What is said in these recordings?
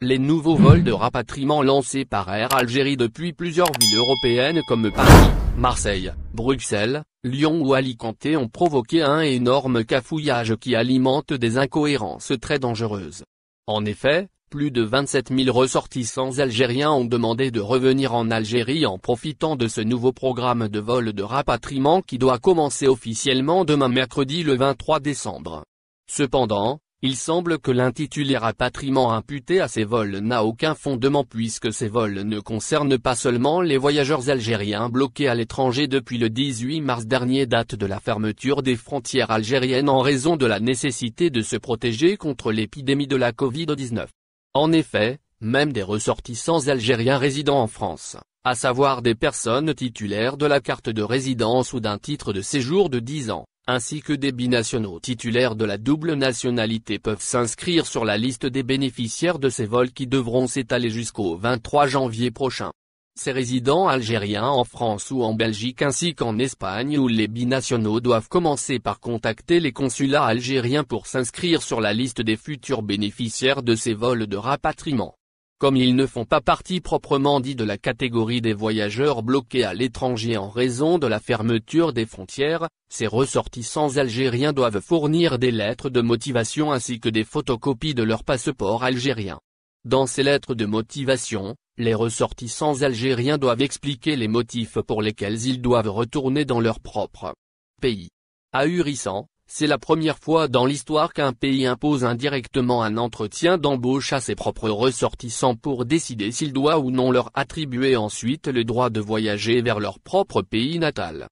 Les nouveaux vols de rapatriement lancés par Air Algérie depuis plusieurs villes européennes comme Paris, Marseille, Bruxelles, Lyon ou Alicante ont provoqué un énorme cafouillage qui alimente des incohérences très dangereuses. En effet, plus de 27 000 ressortissants algériens ont demandé de revenir en Algérie en profitant de ce nouveau programme de vol de rapatriement qui doit commencer officiellement demain mercredi le 23 décembre. Cependant, il semble que l'intitulé rapatriement imputé à ces vols n'a aucun fondement puisque ces vols ne concernent pas seulement les voyageurs algériens bloqués à l'étranger depuis le 18 mars dernier, date de la fermeture des frontières algériennes en raison de la nécessité de se protéger contre l'épidémie de la Covid-19. En effet, même des ressortissants algériens résidant en France, à savoir des personnes titulaires de la carte de résidence ou d'un titre de séjour de 10 ans, ainsi que des binationaux titulaires de la double nationalité peuvent s'inscrire sur la liste des bénéficiaires de ces vols qui devront s'étaler jusqu'au 23 janvier prochain. Ces résidents algériens en France ou en Belgique ainsi qu'en Espagne où les binationaux doivent commencer par contacter les consulats algériens pour s'inscrire sur la liste des futurs bénéficiaires de ces vols de rapatriement. Comme ils ne font pas partie proprement dit de la catégorie des voyageurs bloqués à l'étranger en raison de la fermeture des frontières, ces ressortissants algériens doivent fournir des lettres de motivation ainsi que des photocopies de leur passeport algérien. Dans ces lettres de motivation, les ressortissants algériens doivent expliquer les motifs pour lesquels ils doivent retourner dans leur propre pays. Ahurissant. C'est la première fois dans l'histoire qu'un pays impose indirectement un entretien d'embauche à ses propres ressortissants pour décider s'il doit ou non leur attribuer ensuite le droit de voyager vers leur propre pays natal.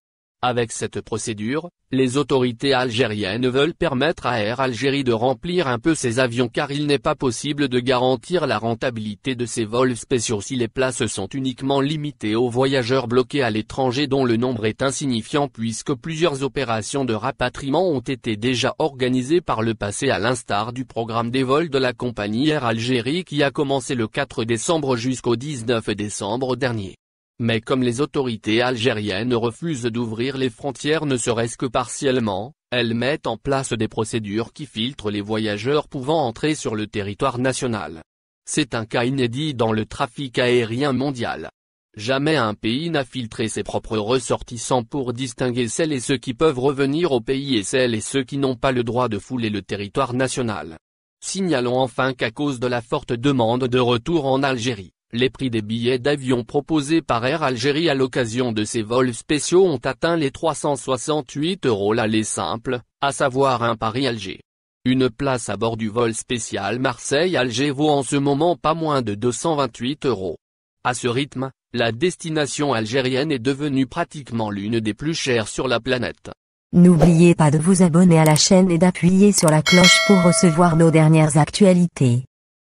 Avec cette procédure, les autorités algériennes veulent permettre à Air Algérie de remplir un peu ses avions car il n'est pas possible de garantir la rentabilité de ces vols spéciaux si les places sont uniquement limitées aux voyageurs bloqués à l'étranger dont le nombre est insignifiant puisque plusieurs opérations de rapatriement ont été déjà organisées par le passé à l'instar du programme des vols de la compagnie Air Algérie qui a commencé le 4 décembre jusqu'au 19 décembre dernier. Mais comme les autorités algériennes refusent d'ouvrir les frontières ne serait-ce que partiellement, elles mettent en place des procédures qui filtrent les voyageurs pouvant entrer sur le territoire national. C'est un cas inédit dans le trafic aérien mondial. Jamais un pays n'a filtré ses propres ressortissants pour distinguer celles et ceux qui peuvent revenir au pays et celles et ceux qui n'ont pas le droit de fouler le territoire national. Signalons enfin qu'à cause de la forte demande de retour en Algérie, les prix des billets d'avion proposés par Air Algérie à l'occasion de ces vols spéciaux ont atteint les 368 € l'aller simple, à savoir un Paris-Alger. Une place à bord du vol spécial Marseille-Alger vaut en ce moment pas moins de 228 €. À ce rythme, la destination algérienne est devenue pratiquement l'une des plus chères sur la planète. N'oubliez pas de vous abonner à la chaîne et d'appuyer sur la cloche pour recevoir nos dernières actualités.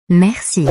Merci.